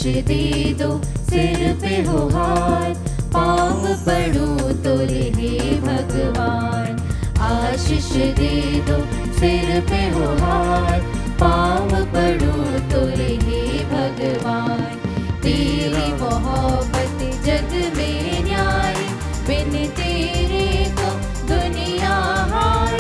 दे दो, सिर पे हो हाथ, पाँव पड़ूं तो रहे भगवान। आशीष दे दो, सिर पे हो हाथ, पाँव पड़ूं तो रहे भगवान। तेरी मोहब्बत जग में न्याय, बिन तेरे तो दुनिया हाय।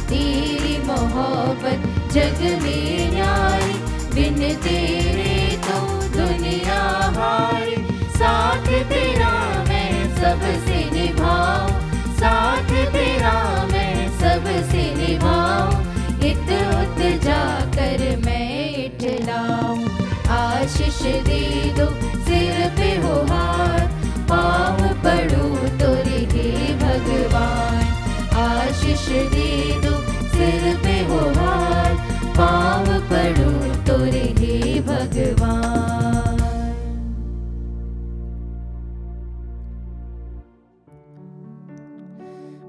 तेरी मोहब्बत जग में न्याय, बिन तेरे तो दुनिया हाय। साथ तेरा मैं सबसे निभाऊं, साथ तेरा मैं सबसे निभाऊं। इत उत जाकर मैं इठलाऊं। आशीष दे दो, सिर पे हो हाथ, पाँव पड़ूं तो रहे भगवान। आशीष दे दो, सिर पे हो हाथ, पाँव पड़ूं तो रहे भगवान।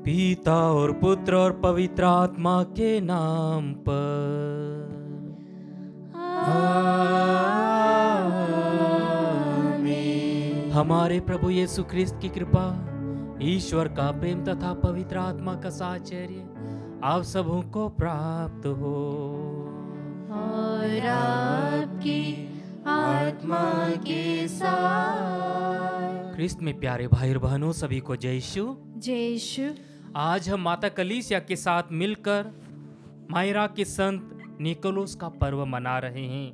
पिता और पुत्र और पवित्र आत्मा के नाम पर आमीन। हमारे प्रभु यीशु ख्रिस्त की कृपा, ईश्वर का प्रेम तथा पवित्र आत्मा का साहचर्य आप सबों को प्राप्त हो। और आपकी आत्मा के साथ। ख्रिस्त में प्यारे भाई और बहनों, सभी को जय यीशु। जय यीशु। आज हम माता कलीसिया के साथ मिलकर मायरा के संत निकोलस का पर्व मना रहे हैं।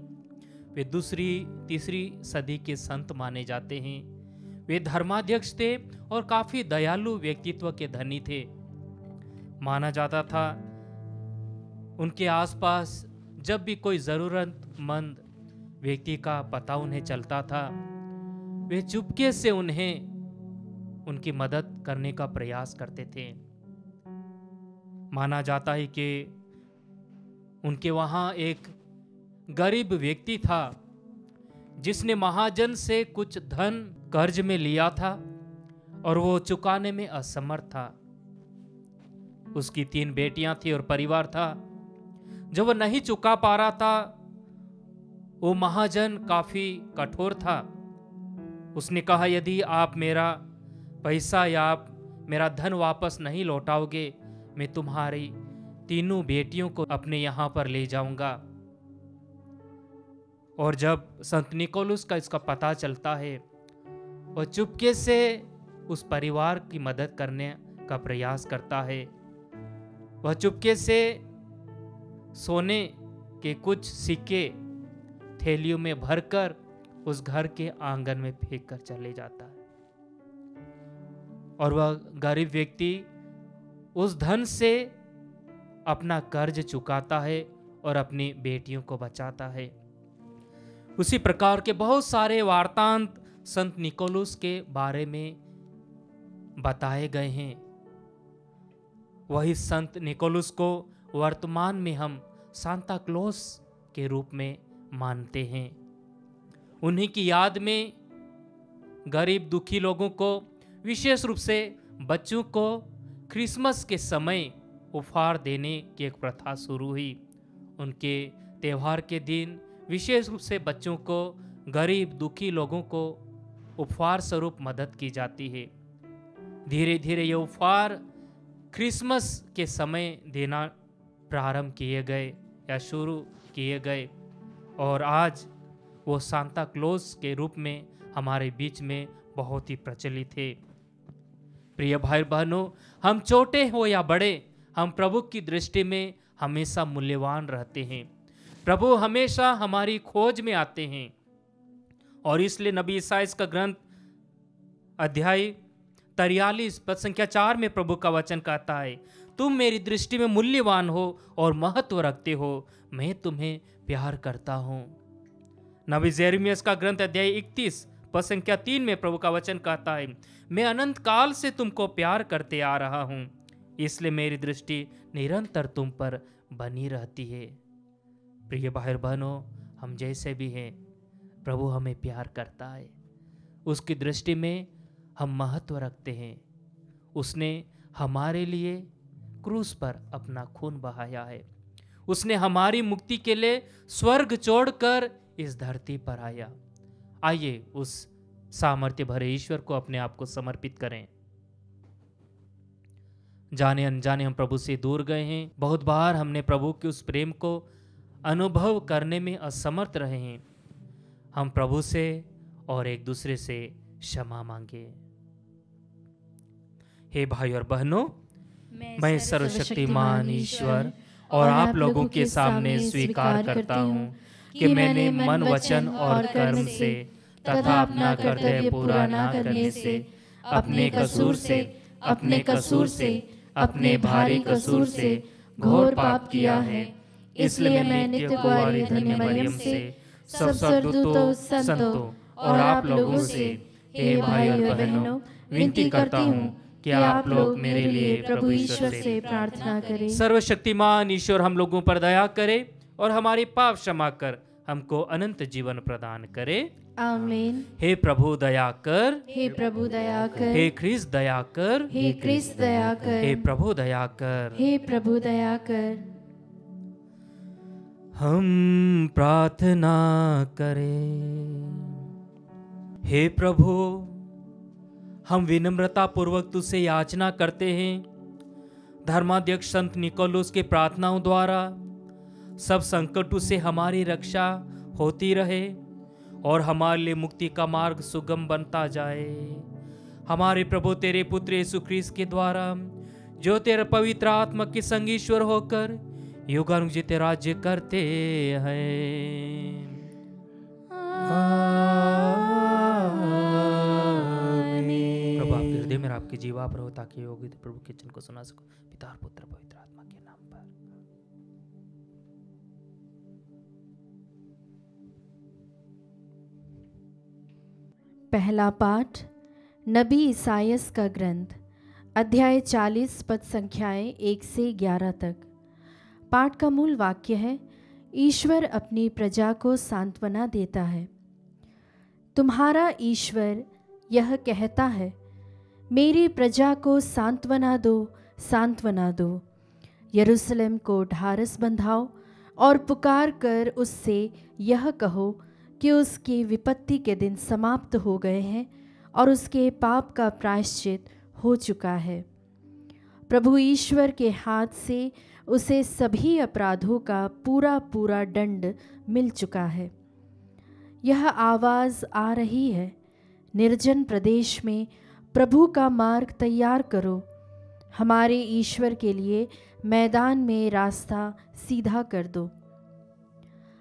वे दूसरी तीसरी सदी के संत माने जाते हैं। वे धर्माध्यक्ष थे और काफी दयालु व्यक्तित्व के धनी थे। माना जाता था उनके आसपास जब भी कोई जरूरतमंद व्यक्ति का पता उन्हें चलता था, वे चुपके से उन्हें उनकी मदद करने का प्रयास करते थे। माना जाता है कि उनके वहां एक गरीब व्यक्ति था जिसने महाजन से कुछ धन कर्ज में लिया था और वो चुकाने में असमर्थ था। उसकी 3 बेटियां थी और परिवार था। जब वो नहीं चुका पा रहा था, वो महाजन काफी कठोर था। उसने कहा, यदि आप मेरा पैसा या आप मेरा धन वापस नहीं लौटाओगे, मैं तुम्हारी 3 बेटियों को अपने यहां पर ले जाऊंगा। और जब संत निकोलस का इसका पता चलता है, वह चुपके से उस परिवार की मदद करने का प्रयास करता है। वह चुपके से सोने के कुछ सिक्के थैलियों में भरकर उस घर के आंगन में फेंक कर चले जाता है। और वह गरीब व्यक्ति उस धन से अपना कर्ज चुकाता है और अपनी बेटियों को बचाता है। उसी प्रकार के बहुत सारे वार्तांत संत निकोलस के बारे में बताए गए हैं। वही संत निकोलस को वर्तमान में हम सांता क्लॉस के रूप में मानते हैं। उन्हीं की याद में गरीब दुखी लोगों को, विशेष रूप से बच्चों को क्रिसमस के समय उपहार देने की एक प्रथा शुरू हुई। उनके त्यौहार के दिन विशेष रूप से बच्चों को, गरीब दुखी लोगों को उपहार स्वरूप मदद की जाती है। धीरे धीरे ये उपहार क्रिसमस के समय देना प्रारंभ किए गए या शुरू किए गए, और आज वो सांता क्लॉस के रूप में हमारे बीच में बहुत ही प्रचलित है। प्रिय भाई बहनों, हम छोटे हो या बड़े, हम प्रभु की दृष्टि में हमेशा मूल्यवान रहते हैं। प्रभु हमेशा हमारी खोज में आते हैं, और इसलिए नबी ईसाइया का ग्रंथ अध्याय 43 पद संख्या 4 में प्रभु का वचन कहता है, तुम मेरी दृष्टि में मूल्यवान हो और महत्व रखते हो, मैं तुम्हें प्यार करता हूं। नबी यिर्मयाह का ग्रंथ अध्याय 31 पद संख्या 3 में प्रभु का वचन कहता है, मैं अनंत काल से तुमको प्यार करते आ रहा हूं, इसलिए मेरी दृष्टि निरंतर तुम पर बनी रहती है। प्रिय भाई बहनों, हम जैसे भी हैं, प्रभु हमें प्यार करता है। उसकी दृष्टि में हम महत्व रखते हैं। उसने हमारे लिए क्रूस पर अपना खून बहाया है। उसने हमारी मुक्ति के लिए स्वर्ग छोड़कर इस धरती पर आया। आइए उस सामर्थ्य भरे ईश्वर को अपने आप को समर्पित करें। जाने अनजाने हम प्रभु से दूर गए हैं, बहुत बार हमने प्रभु के उस प्रेम को अनुभव करने में असमर्थ रहे हैं। हम प्रभु से और एक दूसरे से क्षमा मांगे। हे भाई और बहनों, मैं सर्वशक्तिमान ईश्वर और आप लोगों के सामने स्वीकार करता हूँ कि मैंने मन, वचन और कर्म से तथा अपना कर्तव्य पूरा न करने से, अपने कसूर से, अपने भारी कसूर से घोर पाप किया है। इसलिए मैं नित्य कुंवारी धन्य मरियम से, सब स्वर्गदूतों, संतों और आप लोगों से, हे भाई और बहनों, विनती करता हूँ कि आप लोग मेरे लिए प्रभु ईश्वर से प्रार्थना करें। सर्वशक्तिमान ईश्वर हम लोगों पर दया करे और हमारे पाप क्षमा कर हमको अनंत जीवन प्रदान करे। आमीन। हे प्रभु दया कर, हे प्रभु दया कर, हे ख्रीस्त दया कर, हे ख्रीस्त दया कर, हे प्रभु दया कर, हे प्रभु दया कर। हम प्रार्थना करें। हे प्रभु, हम विनम्रता पूर्वक तुझसे याचना करते हैं, धर्माध्यक्ष संत निकोलस के प्रार्थनाओं द्वारा सब संकटों से हमारी रक्षा होती रहे और हमारे लिए मुक्ति का मार्ग सुगम बनता जाए। हमारे प्रभु तेरे पुत्र यीशु ख्रीस्त के द्वारा, जो तेरे पवित्र आत्मा के संग ईश्वर होकर युगानुयुग राज्य करते हैं। प्रभु आपके हृदय में आपकी जीवा पर हो, ताकि योगी प्रभु के वचन को सुना सको। पिता और पुत्र पवित्र आत्मा के नाम पर। पहला पाठ नबी ईसायास का ग्रंथ, अध्याय 40 पद संख्याएं 1 से 11 तक। पाठ का मूल वाक्य है, ईश्वर अपनी प्रजा को सांत्वना देता है। तुम्हारा ईश्वर यह कहता है, मेरी प्रजा को सांत्वना दो, सांत्वना दो। यरूशलेम को ढारस बंधाओ और पुकार कर उससे यह कहो कि उसकी विपत्ति के दिन समाप्त हो गए हैं और उसके पाप का प्रायश्चित हो चुका है। प्रभु ईश्वर के हाथ से उसे सभी अपराधों का पूरा पूरा दंड मिल चुका है। यह आवाज़ आ रही है, निर्जन प्रदेश में प्रभु का मार्ग तैयार करो, हमारे ईश्वर के लिए मैदान में रास्ता सीधा कर दो।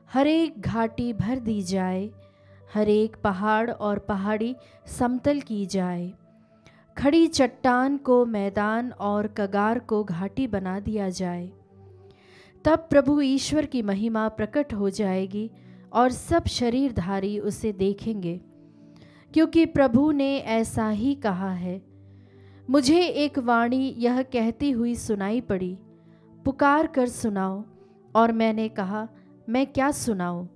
हर एक घाटी भर दी जाए, हर एक पहाड़ और पहाड़ी समतल की जाए। खड़ी चट्टान को मैदान और कगार को घाटी बना दिया जाए। तब प्रभु ईश्वर की महिमा प्रकट हो जाएगी और सब शरीरधारी उसे देखेंगे, क्योंकि प्रभु ने ऐसा ही कहा है। मुझे एक वाणी यह कहती हुई सुनाई पड़ी, पुकार कर सुनाओ। और मैंने कहा, मैं क्या सुनाऊं?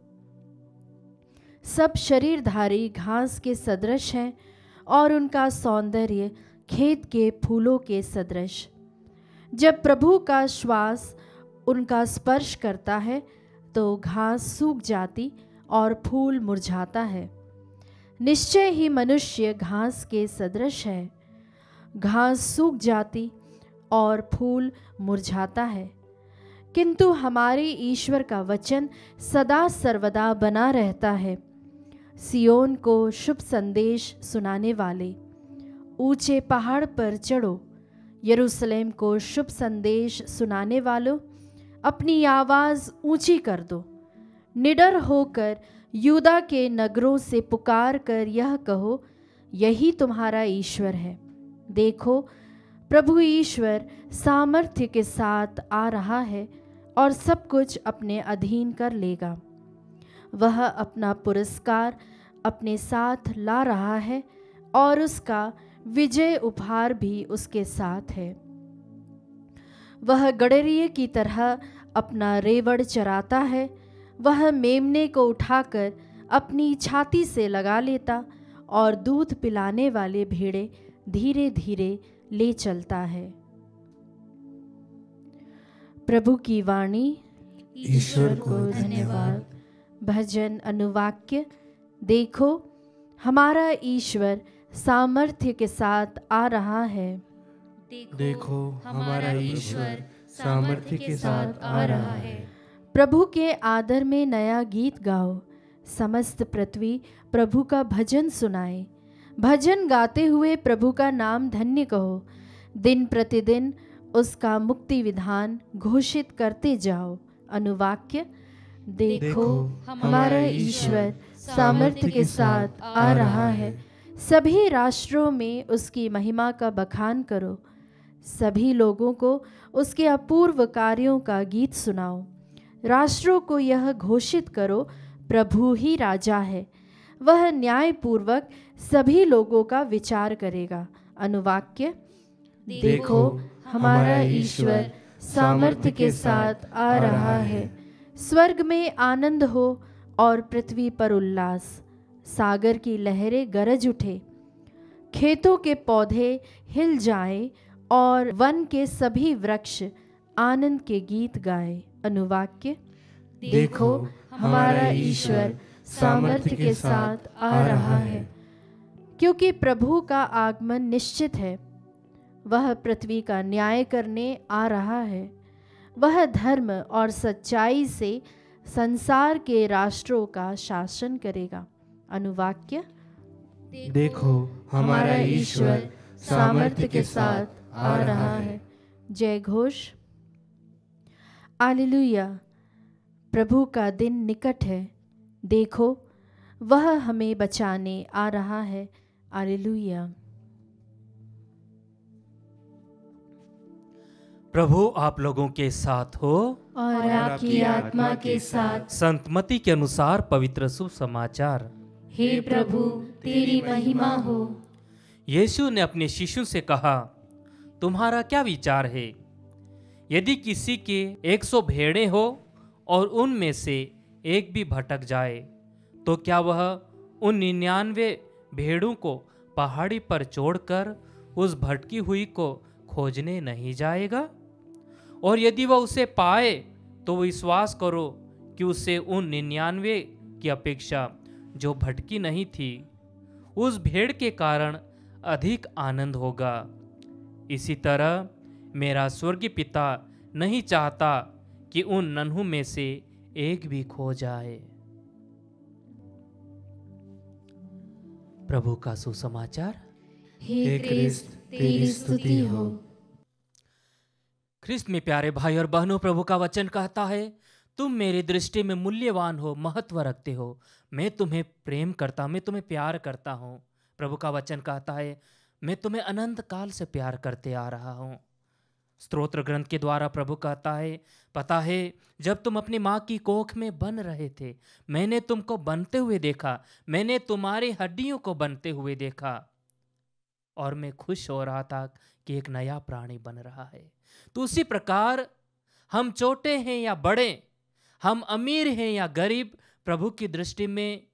सब शरीरधारी घास के सदृश हैं और उनका सौंदर्य खेत के फूलों के सदृश। जब प्रभु का श्वास उनका स्पर्श करता है तो घास सूख जाती और फूल मुरझाता है। निश्चय ही मनुष्य घास के सदृश है, घास सूख जाती और फूल मुरझाता है, किंतु हमारे ईश्वर का वचन सदा सर्वदा बना रहता है। सियोन को शुभ संदेश सुनाने वाले, ऊंचे पहाड़ पर चढ़ो। यरूशलेम को शुभ संदेश सुनाने वालों, अपनी आवाज़ ऊंची कर दो। निडर होकर यूदा के नगरों से पुकार कर यह कहो, यही तुम्हारा ईश्वर है। देखो, प्रभु ईश्वर सामर्थ्य के साथ आ रहा है और सब कुछ अपने अधीन कर लेगा। वह अपना पुरस्कार अपने साथ ला रहा है और उसका विजय उपहार भी उसके साथ है। वह गडरिये की तरह अपना रेवड़ चराता है। वह मेमने को उठाकर अपनी छाती से लगा लेता और दूध पिलाने वाले भेड़े धीरे धीरे ले चलता है। प्रभु की वाणी। ईश्वर को धन्यवाद। भजन अनुवाक्य। देखो, हमारा ईश्वर सामर्थ्य के साथ आ रहा है। देखो हमारा ईश्वर सामर्थ्य के साथ आ रहा है। प्रभु के आदर में नया गीत गाओ, समस्त पृथ्वी प्रभु का भजन सुनाए। भजन गाते हुए प्रभु का नाम धन्य कहो, दिन प्रतिदिन उसका मुक्ति विधान घोषित करते जाओ। अनुवाक्य, देखो हमारा ईश्वर सामर्थ्य के साथ आ रहा है। सभी राष्ट्रों में उसकी महिमा का बखान करो, सभी लोगों को उसके अपूर्व कार्यों का गीत सुनाओ। राष्ट्रों को यह घोषित करो, प्रभु ही राजा है, वह न्यायपूर्वक सभी लोगों का विचार करेगा। अनुवाक्य, देखो हमारा ईश्वर सामर्थ्य के साथ आ रहा है। स्वर्ग में आनंद हो और पृथ्वी पर उल्लास, सागर की लहरें गरज उठे, खेतों के पौधे हिल जाएं और वन के सभी वृक्ष आनंद के गीत गाएं। अनुवाक्य, देखो हमारा ईश्वर सामर्थ्य के साथ आ रहा है। क्योंकि प्रभु का आगमन निश्चित है, वह पृथ्वी का न्याय करने आ रहा है। वह धर्म और सच्चाई से संसार के राष्ट्रों का शासन करेगा। अनुवाक्य, देखो हमारा ईश्वर सामर्थ्य के साथ आ रहा है। जय घोष। हालेलुया। प्रभु का दिन निकट है, देखो वह हमें बचाने आ रहा है। हालेलुया। प्रभु आप लोगों के साथ हो और आपकी आत्मा के साथ। संत मत्ती के अनुसार पवित्र शुभ समाचार। हे प्रभु, तेरी महिमा हो। यीशु ने अपने शिष्यों से कहा, तुम्हारा क्या विचार है? यदि किसी के 100 भेड़ें हो और उनमें से एक भी भटक जाए, तो क्या वह उन 99 भेड़ों को पहाड़ी पर छोड़कर उस भटकी हुई को खोजने नहीं जाएगा? और यदि वह उसे पाए तो विश्वास करो कि उसे उन 99 की अपेक्षा जो भटकी नहीं थी, उस भेड़ के कारण अधिक आनंद होगा। इसी तरह मेरा स्वर्गीय पिता नहीं चाहता कि उन नन्हों में से एक भी खो जाए। प्रभु का सुसमाचार। हे क्रिस्त, तेरी स्तुति हो। ख्रिस्त में प्यारे भाई और बहनों, प्रभु का वचन कहता है, तुम मेरी दृष्टि में मूल्यवान हो, महत्व रखते हो। मैं तुम्हें प्रेम करता हूं, मैं तुम्हें प्यार करता हूं। प्रभु का वचन कहता है, मैं तुम्हें अनंत काल से प्यार करते आ रहा हूं। स्तोत्र ग्रंथ के द्वारा प्रभु कहता है, पता है जब तुम अपनी माँ की कोख में बन रहे थे, मैंने तुमको बनते हुए देखा, मैंने तुम्हारी हड्डियों को बनते हुए देखा, और मैं खुश हो रहा था कि एक नया प्राणी बन रहा है। तो उसी प्रकार हम छोटे हैं या बड़े, हम अमीर हैं या गरीब, प्रभु की दृष्टि में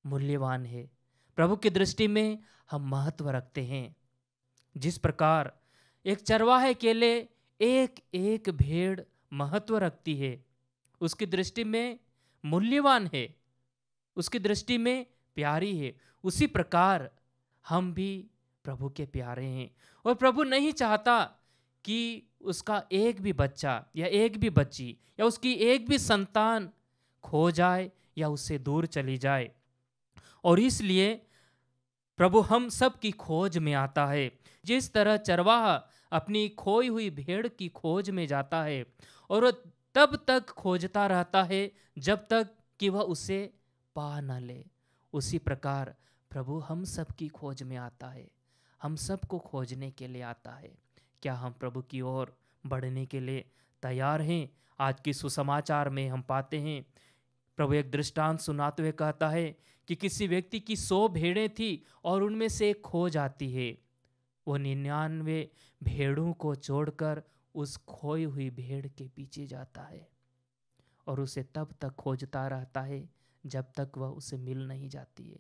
मूल्यवान है। प्रभु की दृष्टि में हम महत्व रखते हैं। जिस प्रकार एक चरवाहे के लिए एक एक भेड़ महत्व रखती है, उसकी दृष्टि में मूल्यवान है, उसकी दृष्टि में प्यारी है, उसी प्रकार हम भी प्रभु के प्यारे हैं। और प्रभु नहीं चाहता कि उसका एक भी बच्चा या एक भी बच्ची या उसकी एक भी संतान खो जाए या उससे दूर चली जाए। और इसलिए प्रभु हम सब की खोज में आता है। जिस तरह चरवाहा अपनी खोई हुई भेड़ की खोज में जाता है और वह तब तक खोजता रहता है जब तक कि वह उसे पा न ले, उसी प्रकार प्रभु हम सब की खोज में आता है, हम सबको खोजने के लिए आता है। क्या हम प्रभु की ओर बढ़ने के लिए तैयार हैं? आज की सुसमाचार में हम पाते हैं, प्रभु एक दृष्टांत सुनाते हुए कहता है कि किसी व्यक्ति की 100 भेड़ें थी और उनमें से एक खो जाती है। वो 99 भेड़ों को छोड़कर उस खोई हुई भेड़ के पीछे जाता है और उसे तब तक खोजता रहता है जब तक वह उसे मिल नहीं जाती है।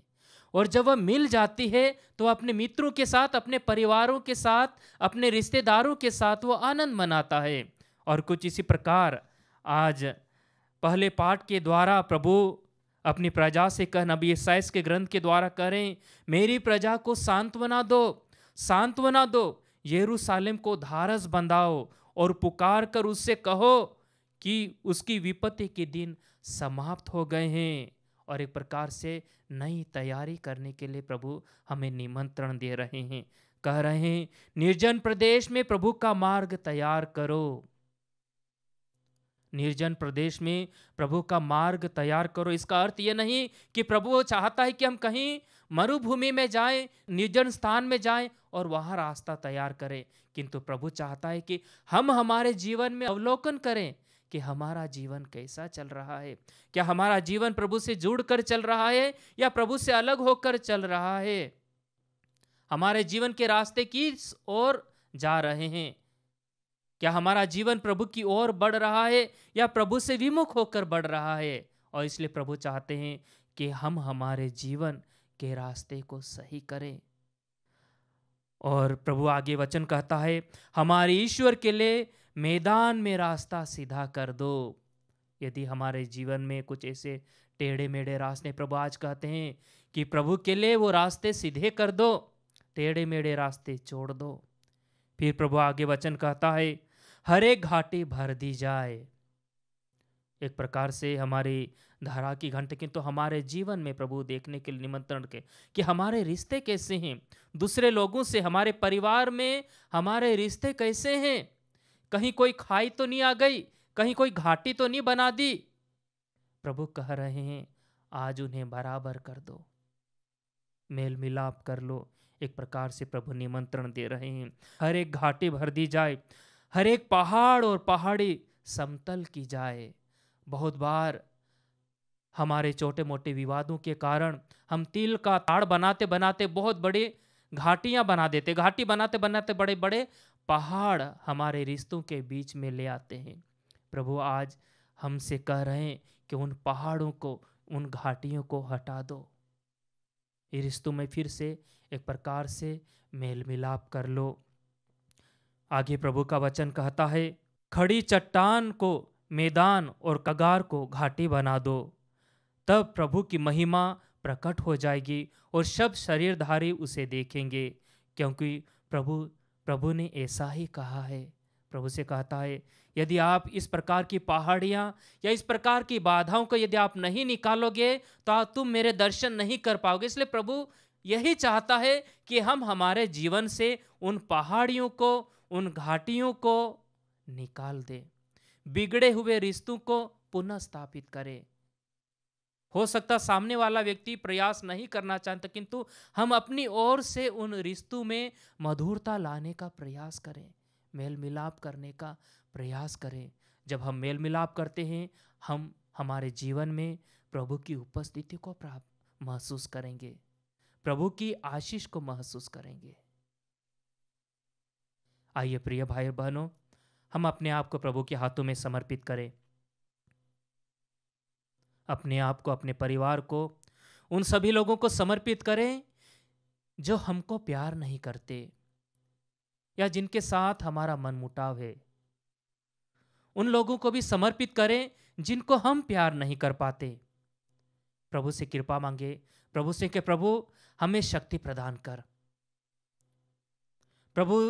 और जब वह मिल जाती है तो अपने मित्रों के साथ, अपने परिवारों के साथ, अपने रिश्तेदारों के साथ वो आनंद मनाता है। और कुछ इसी प्रकार आज पहले पाठ के द्वारा प्रभु अपनी प्रजा से कह, नबी ईसाइयाह के ग्रंथ के द्वारा करें, मेरी प्रजा को सांत्वना दो, सांत्वना दो, यरूशलेम को धारस बंधाओ और पुकार कर उससे कहो कि उसकी विपत्ति के दिन समाप्त हो गए हैं। और एक प्रकार से नई तैयारी करने के लिए प्रभु हमें निमंत्रण दे रहे हैं, कह रहे हैं निर्जन प्रदेश में प्रभु का मार्ग तैयार करो, निर्जन प्रदेश में प्रभु का मार्ग तैयार करो। इसका अर्थ यह नहीं कि प्रभु चाहता है कि हम कहीं मरुभूमि में जाएं, निर्जन स्थान में जाएं और वहां रास्ता तैयार करें, किंतु प्रभु चाहता है कि हम हमारे जीवन में अवलोकन करें कि हमारा जीवन कैसा चल रहा है। क्या हमारा जीवन प्रभु से जुड़कर चल रहा है या प्रभु से अलग होकर चल रहा है? हमारे जीवन के रास्ते किस ओर जा रहे हैं? क्या हमारा जीवन प्रभु की ओर बढ़ रहा है या प्रभु से विमुख होकर बढ़ रहा है? और इसलिए प्रभु चाहते हैं कि हम हमारे जीवन के रास्ते को सही करें। और प्रभु आगे वचन कहता है, हमारे ईश्वर के लिए मैदान में रास्ता सीधा कर दो। यदि हमारे जीवन में कुछ ऐसे टेढ़े मेढ़े रास्ते, प्रभु आज कहते हैं कि प्रभु के लिए वो रास्ते सीधे कर दो, टेढ़े मेढ़े रास्ते छोड़ दो। फिर प्रभु आगे वचन कहता है, हर एक घाटी भर दी जाए। एक प्रकार से हमारी धारा की घंटे, किंतु हमारे जीवन में प्रभु देखने के लिए निमंत्रण के कि हमारे रिश्ते कैसे हैं दूसरे लोगों से, हमारे परिवार में हमारे रिश्ते कैसे हैं। कहीं कोई खाई तो नहीं आ गई, कहीं कोई घाटी तो नहीं बना दी। प्रभु कह रहे हैं आज उन्हें बराबर कर दो, मेल मिलाप कर लो। एक प्रकार से प्रभु निमंत्रण दे रहे हैं, हर एक घाटी भर दी जाए, हर एक पहाड़ और पहाड़ी समतल की जाए। बहुत बार हमारे छोटे मोटे विवादों के कारण हम तिल का ताड़ बनाते बनाते बहुत बड़ी घाटियां बना देते, घाटी बनाते बनाते बड़े बड़े पहाड़ हमारे रिश्तों के बीच में ले आते हैं। प्रभु आज हमसे कह रहे हैं कि उन पहाड़ों को, उन घाटियों को हटा दो, ये रिश्तों में फिर से एक प्रकार से मेल मिलाप कर लो। आगे प्रभु का वचन कहता है, खड़ी चट्टान को मैदान और कगार को घाटी बना दो, तब प्रभु की महिमा प्रकट हो जाएगी और सब शरीरधारी उसे देखेंगे, क्योंकि प्रभु ने ऐसा ही कहा है। प्रभु से कहता है, यदि आप इस प्रकार की पहाड़ियां या इस प्रकार की बाधाओं को यदि आप नहीं निकालोगे तो तुम मेरे दर्शन नहीं कर पाओगे। इसलिए प्रभु यही चाहता है कि हम हमारे जीवन से उन पहाड़ियों को, उन घाटियों को निकाल दें, बिगड़े हुए रिश्तों को पुनः स्थापित करें। हो सकता सामने वाला व्यक्ति प्रयास नहीं करना चाहता, किंतु हम अपनी ओर से उन रिश्तों में मधुरता लाने का प्रयास करें, मेल मिलाप करने का प्रयास करें। जब हम मेल मिलाप करते हैं, हम हमारे जीवन में प्रभु की उपस्थिति को महसूस करेंगे, प्रभु की आशीष को महसूस करेंगे। आइए प्रिय भाई बहनों, हम अपने आप को प्रभु के हाथों में समर्पित करें, अपने आप को, अपने परिवार को, उन सभी लोगों को समर्पित करें जो हमको प्यार नहीं करते या जिनके साथ हमारा मनमुटाव है। उन लोगों को भी समर्पित करें जिनको हम प्यार नहीं कर पाते। प्रभु से कृपा मांगे, प्रभु से कि प्रभु हमें शक्ति प्रदान कर। प्रभु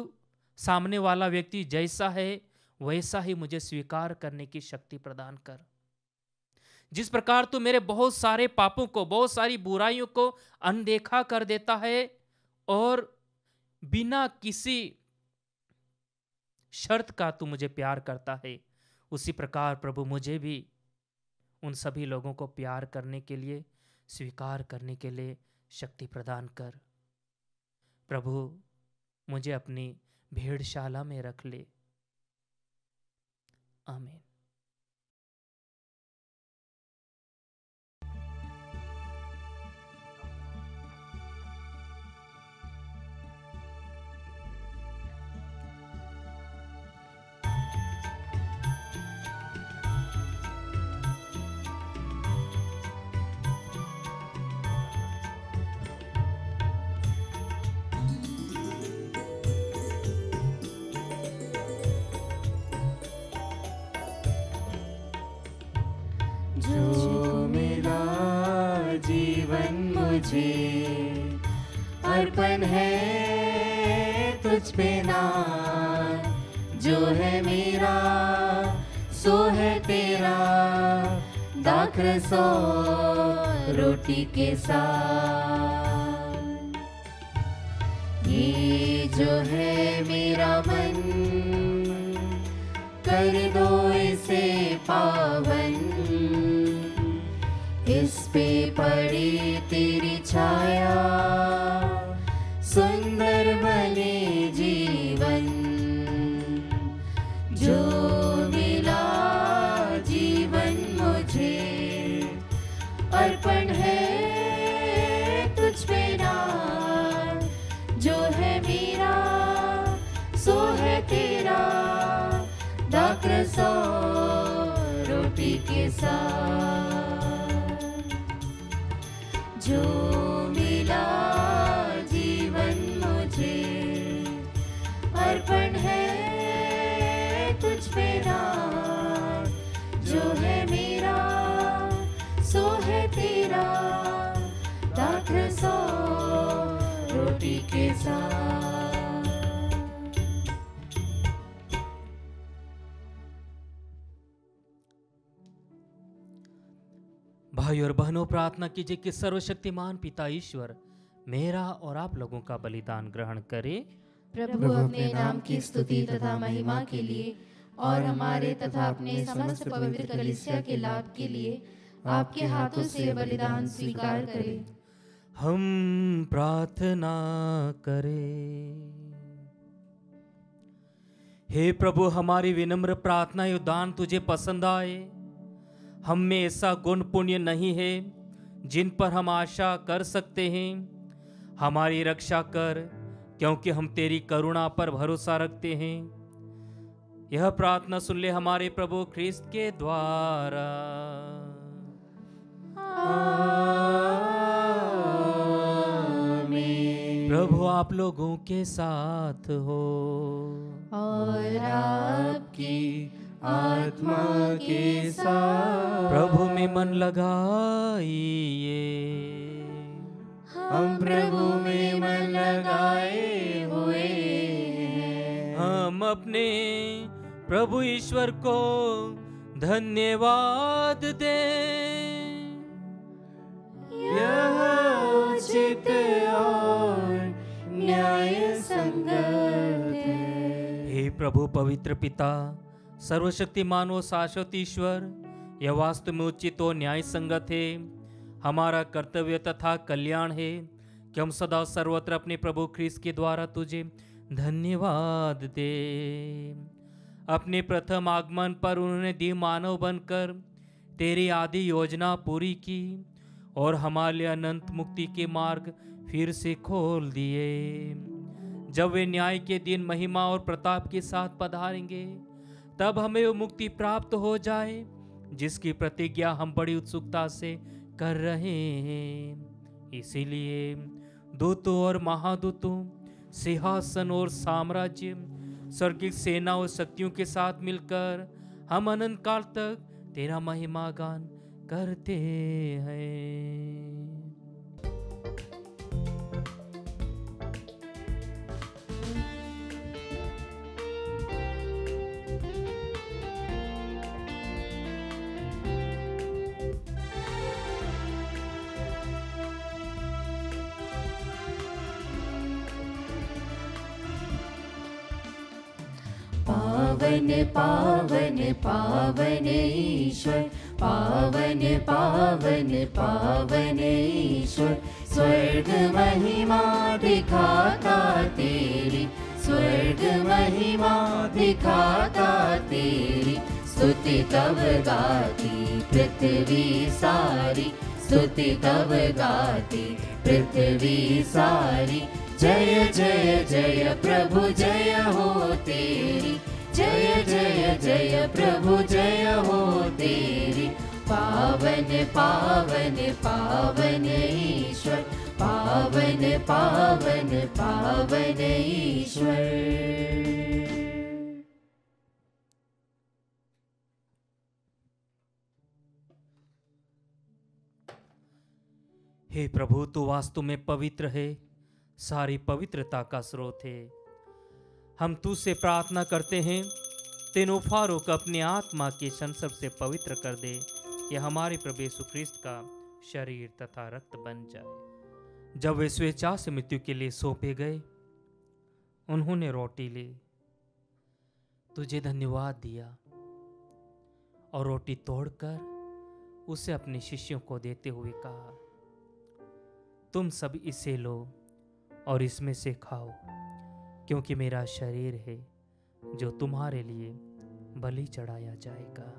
सामने वाला व्यक्ति जैसा है वैसा ही मुझे स्वीकार करने की शक्ति प्रदान कर। जिस प्रकार तू मेरे बहुत सारे पापों को, बहुत सारी बुराइयों को अनदेखा कर देता है और बिना किसी शर्त का तू मुझे प्यार करता है, उसी प्रकार प्रभु मुझे भी उन सभी लोगों को प्यार करने के लिए, स्वीकार करने के लिए शक्ति प्रदान कर। प्रभु मुझे अपनी भेड़शाला में रख ले। आमीन। जो मिला जीवन मुझे अर्पण है तुझ पे नाथ, जो है मेरा सो है तेरा, दाखरस और रोटी के साथ। ये जो है मेरा मन, कर दो इसे पावन, इस पे पड़ी तेरी छाया, सुंदर बने जीवन। जो मिला जीवन मुझे अर्पण है तुझ पे नाथ, जो है मेरा सो है तेरा, दाखरस और रोटी के साथ। जो मिला जीवन मुझे अर्पण है तुझ पे नाथ, जो है मेरा सो है तेरा, दाखरस और रोटी के साथ। भाई और बहनों, प्रार्थना कीजिए कि सर्वशक्तिमान पिता ईश्वर मेरा और आप लोगों का बलिदान ग्रहण करे। प्रभु अपने नाम की स्तुति तथा महिमा के लिए और हमारे तथा अपने समस्त पवित्र कलीसिया के लाभ के लिए आपके हाथों से बलिदान स्वीकार करे। हम प्रार्थना करें। हे प्रभु, हमारी विनम्र प्रार्थना और दान तुझे पसंद आए। हम में ऐसा गुण पुण्य नहीं है जिन पर हम आशा कर सकते हैं। हमारी रक्षा कर, क्योंकि हम तेरी करुणा पर भरोसा रखते हैं। यह प्रार्थना सुन ले हमारे प्रभु ख्रिस्त के द्वारा। आमीन। प्रभु आप लोगों के साथ हो और आपकी आत्मा के साथ। प्रभु में मन लगाइए। हम प्रभु में मन लगाए हुए हैं। हम अपने प्रभु ईश्वर को धन्यवाद दें। यह उचित और न्याय संगत है। हे प्रभु पवित्र पिता, सर्वशक्तिमान व शाश्वत ईश्वर, यह वास्तव में उचित और न्याय संगत है। हमारा कर्तव्य तथा कल्याण है कि हम सदा सर्वत्र अपने प्रभु ख्रिस्त के द्वारा तुझे धन्यवाद दे। अपने प्रथम आगमन पर उन्होंने दिव्य मानव बनकर तेरी आदि योजना पूरी की और हमारे लिए अनंत मुक्ति के मार्ग फिर से खोल दिए। जब वे न्याय के दिन महिमा और प्रताप के साथ पधारेंगे, तब हमें वो मुक्ति प्राप्त हो जाए जिसकी प्रतिज्ञा हम बड़ी उत्सुकता से कर रहे हैं। इसीलिए दूतों और महादूतों, सिंहासन और साम्राज्य, स्वर्गिक सेना और शक्तियों के साथ मिलकर हम अनंत काल तक तेरा महिमा गान करते हैं। पावन पावन पावन ईश्वर, पावन पावन पावन ईश्वर, स्वर्ग महिमा दिखाता तेरी, स्वर्ग महिमा दिखाता तेरी। स्तुति तब गाती पृथ्वी सारी, स्तुति तब गाती पृथ्वी सारी। जय जय जय प्रभु जय हो तेरी, जय जय जय प्रभु जय हो तेरी। पावन पावन पावन ईश्वर, पावन पावन पावन ईश्वर। हे प्रभु, तू वास्तव में पवित्र है, सारी पवित्रता का स्रोत है। हम तुझसे प्रार्थना करते हैं, तीनों फारों को अपने आत्मा के संसर्ग से पवित्र कर दे, कि हमारे प्रभु यीशु ख्रिस्त का शरीर तथा रक्त बन जाए। जब वे स्वेच्छा से मृत्यु के लिए सौंपे गए, उन्होंने रोटी ली, तुझे धन्यवाद दिया और रोटी तोड़कर उसे अपने शिष्यों को देते हुए कहा, तुम सब इसे लो और इसमें से खाओ, क्योंकि मेरा शरीर है जो तुम्हारे लिए बलि चढ़ाया जाएगा।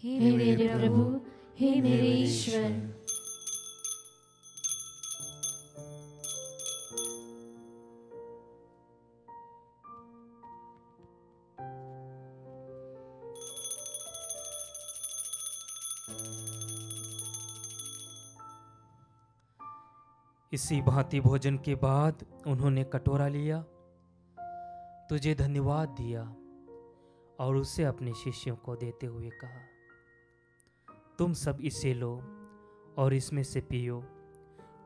हे मेरे प्रभु, हे मेरे ईश्वर, इसी भांति भोजन के बाद उन्होंने कटोरा लिया, तुझे धन्यवाद दिया और उसे अपने शिष्यों को देते हुए कहा, तुम सब इसे लो और इसमें से पियो,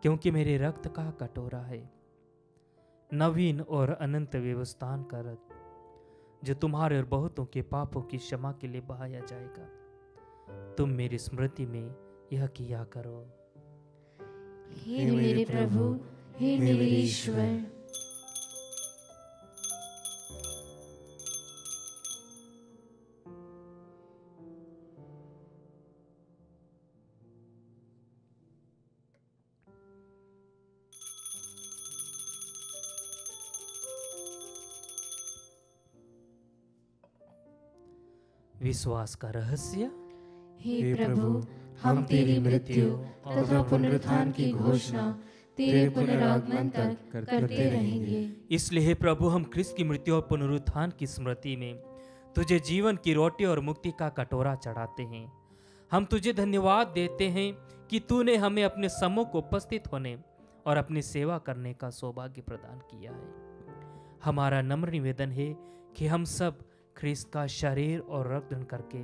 क्योंकि मेरे रक्त का कटोरा है, नवीन और अनंत व्यवस्थान का रक्त, जो तुम्हारे और बहुतों के पापों की क्षमा के लिए बहाया जाएगा। तुम मेरी स्मृति में यह किया करो। हे मेरे प्रभु, हे मेरे ईश्वर, विश्वास का रहस्य। हे प्रभु, हम तेरी मृत्यु तथा पुनरुत्थान की घोषणा तेरे पुनरागमन तक करते रहेंगे। इसलिए हे प्रभु, हम ख्रिस्त की मृत्यु और पुनरुत्थान की स्मृति में तुझे जीवन की रोटी और मुक्ति का कटोरा चढ़ाते हैं। हम तुझे धन्यवाद देते हैं कि तूने हमें अपने सम्मुख को उपस्थित होने और अपनी सेवा करने का सौभाग्य प्रदान किया है। हमारा नम्र निवेदन है कि हम सब ख्रिस्त का शरीर और रक्त ग्रहण करके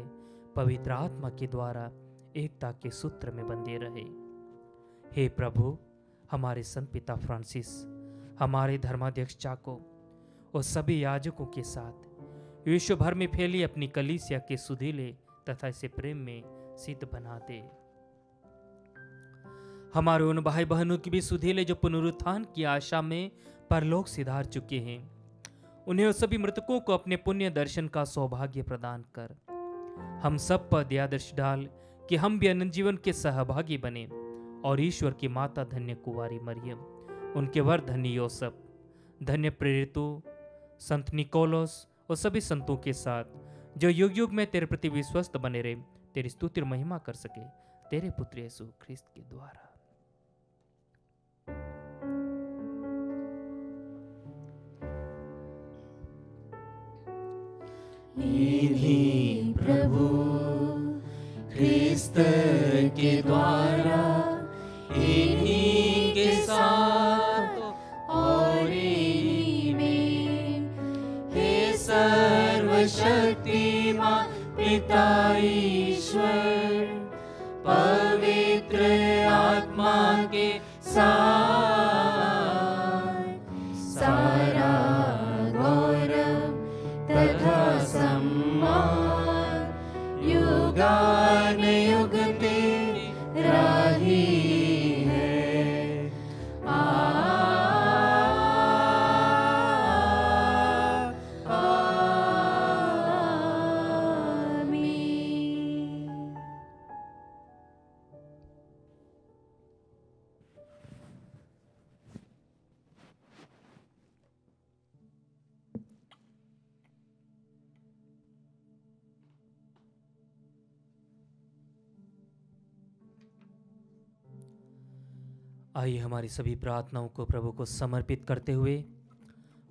पवित्र आत्मा के द्वारा एकता के सूत्र में बंधे रहे। हे प्रभु, हमारे संत पिता फ्रांसिस, हमारे धर्माध्यक्ष चाको और सभी याजकों के साथ विश्व भर में फैली अपनी कलीसिया के सुधीले तथा इसे प्रेम में सिद्ध बना दे। हमारे उन भाई बहनों की भी सुधीले जो पुनरुत्थान की आशा में परलोक सिधार चुके हैं, उन्हें और सभी मृतकों को अपने पुण्य दर्शन का सौभाग्य प्रदान कर हम सब पर दयादृष्टि डाल कि हम भी अनंत जीवन के सहभागी बने और ईश्वर की माता धन्य कुंवारी मरियम, उनके वर धन्य योसेफ, धन्य प्रेरितों, संत निकोलस और सभी संतों के साथ जो युग युग में तेरे प्रति विश्वस्त बने रहे, तेरी स्तुति और महिमा कर सके, तेरे पुत्र यीशु ख्रिस्त के द्वारा। इन्हीं प्रभु ख्रिस्त के द्वारा, इन्हीं के साथ और इन्हीं में, हे सर्वशक्तिमान पिता ईश्वर, पवित्र आत्मा के साथ सारा गौरव तथा सम्मान युगान युग तेरा ही है। आमीन। आइए हमारी सभी प्रार्थनाओं को प्रभु को समर्पित करते हुए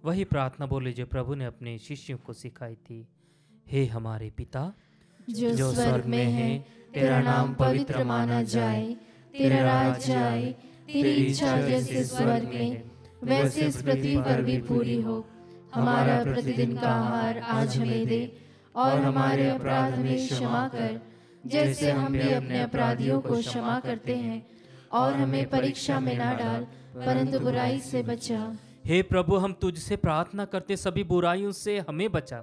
वही प्रार्थना बोले जो प्रभु ने अपने शिष्यों को सिखाई थी। हे हमारे पिता जो स्वर्ग में है, तेरा नाम पवित्र माना जाए, तेरा राज्य आए, तेरी इच्छा जैसे स्वर्ग में वैसे इस पृथ्वी पर भी पूरी हो। हमारा प्रतिदिन का आहार आज हमें दे, और हमारे अपराध हमें क्षमा कर, जैसे हम भी अपने अपराधियों को क्षमा करते हैं, और हमें परीक्षा में ना डाल, परंतु बुराई से बचा। हे प्रभु, हम तुझसे प्रार्थना करते सभी बुराइयों से हमें बचा,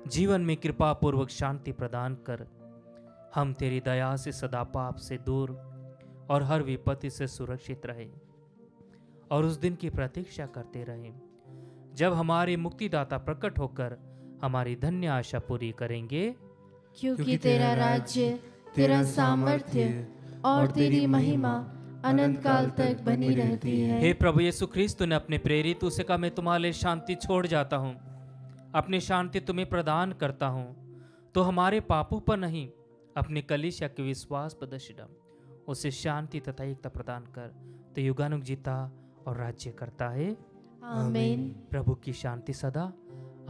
जीवन में कृपा पूर्वक शांति प्रदान कर। हम तेरी दया से सदा पाप से दूर और हर विपत्ति से सुरक्षित रहे, और उस दिन की प्रतीक्षा करते रहे जब हमारे मुक्तिदाता प्रकट होकर हमारी धन्य आशा पूरी करेंगे। क्योंकि तेरा राज्य, तेरा सामर्थ्य और तेरी महिमा अनंत काल तक बनी रहती है। हे प्रभु यीशु ख्रीस्त, तूने अपने प्रेरित उसे कहा, मैं तुम्हारे लिए शांति छोड़ जाता हूँ, अपनी शांति तुम्हें प्रदान करता हूँ। तो हमारे पापों पर नहीं, अपने कलीसिया के विश्वास पर दृष्टि डाल, उसे शांति तथा एकता प्रदान कर। तो युगानुग जीता और राज्य करता है। आमीन। प्रभु की शांति सदा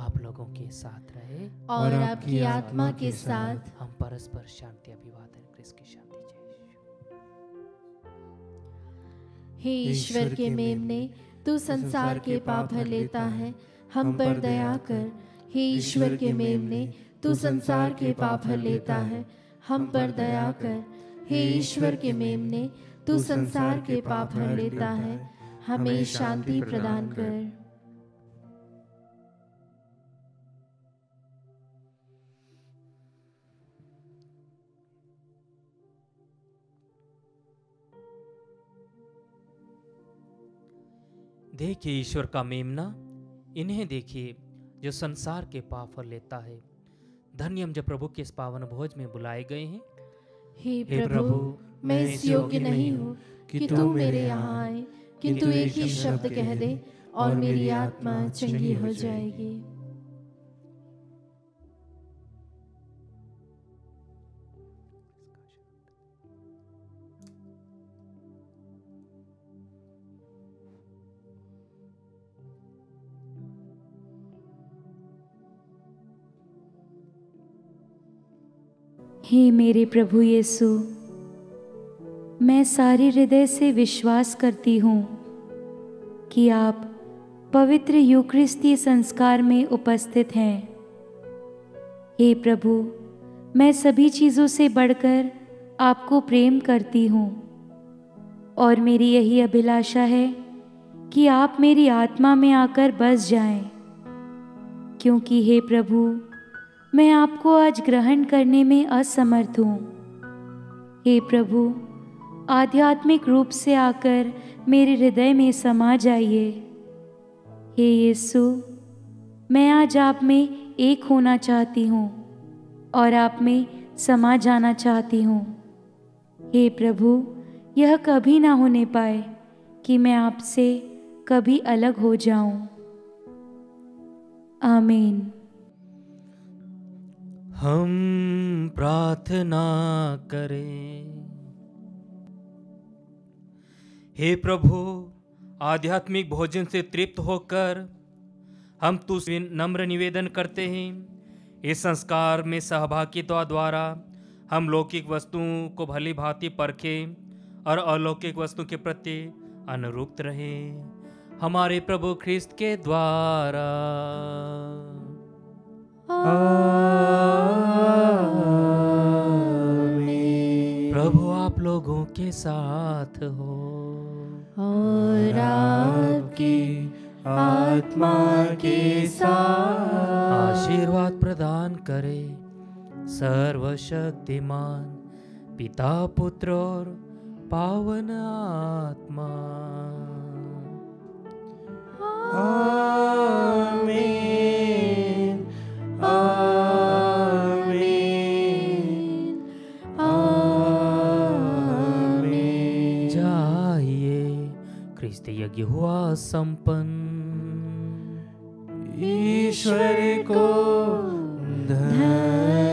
आप लोगों के साथ रहे और आपकी आत्मा के साथ। हम परस्पर शांति अभिवादन क्रिस्त की शांति। हे ईश्वर के मेमने, तू संसार के पाप भर लेता है, हम पर दया कर। हे ईश्वर के मेमने, तू संसार के पाप भर लेता है, हम पर दया कर। हे ईश्वर के मेमने, तू संसार के पाप भर लेता है, हमें शांति प्रदान कर। देखिए ईश्वर का मेमना, इन्हें देखिए जो संसार के पाप फल लेता है। धन्य हम जब प्रभु के इस पावन भोज में बुलाए गए हैं। हे प्रभु, मैं इस योग्य नहीं हूँ कि तू मेरे यहाँ आए, किंतु एक ही शब्द कह दे और मेरी आत्मा चंगी हो जाएगी। हे मेरे प्रभु यीशु, मैं सारे हृदय से विश्वास करती हूँ कि आप पवित्र यूकरिस्तीय संस्कार में उपस्थित हैं। हे प्रभु, मैं सभी चीज़ों से बढ़कर आपको प्रेम करती हूँ, और मेरी यही अभिलाषा है कि आप मेरी आत्मा में आकर बस जाएं, क्योंकि हे प्रभु, मैं आपको आज ग्रहण करने में असमर्थ हूँ। हे प्रभु, आध्यात्मिक रूप से आकर मेरे हृदय में समा जाइए। हे यीशु, मैं आज आप में एक होना चाहती हूँ और आप में समा जाना चाहती हूँ। हे प्रभु, यह कभी ना होने पाए कि मैं आपसे कभी अलग हो जाऊं। आमीन। हम प्रार्थना करें। हे प्रभु, आध्यात्मिक भोजन से तृप्त होकर हम तुझसे नम्र निवेदन करते हैं, इस संस्कार में सहभागिता द्वारा हम लौकिक वस्तुओं को भली भांति परखें और अलौकिक वस्तु के प्रति अनुरूप रहें, हमारे प्रभु ख्रिस्त के द्वारा। प्रभु आप लोगों के साथ हो और आपकी आत्मा के साथ। आशीर्वाद प्रदान करे सर्वशक्तिमान पिता, पुत्र और पावन आत्मा। आमीन, आमीन, आमीन। जाइए, ख्रिस्त यज्ञ हुआ संपन्न। ईश्वर को धन्यवाद।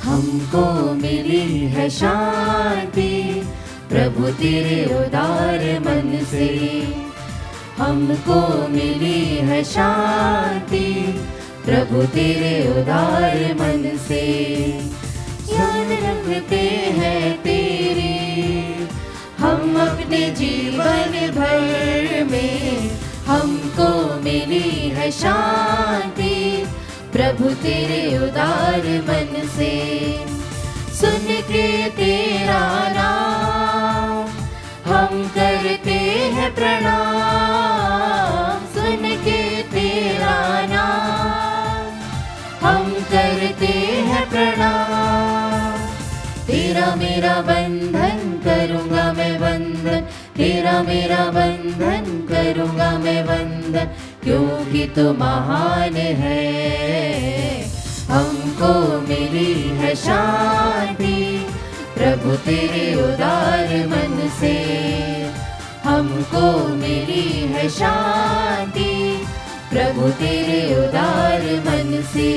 हमको मिली है शांति प्रभु तेरे उदार मन से। हमको मिली है शांति प्रभु तेरे उदार मन से। याद रखते हैं तेरी हम अपने जीवन भर में, हमको मिली है शांति प्रभु तेरे उदार मन से। सुन के तेरा नाम हम करते हैं प्रणाम, सुन के तेरा नाम हम करते हैं प्रणाम। तेरा मेरा बंधन करूँगा मैं बंधन, तेरा मेरा बंधन करूँगा मैं बंधन, क्योंकि तू महान है। हमको मिली है शांति प्रभु तेरे उदार मन से, हमको मिली है शांति प्रभु तेरे उदार मन से।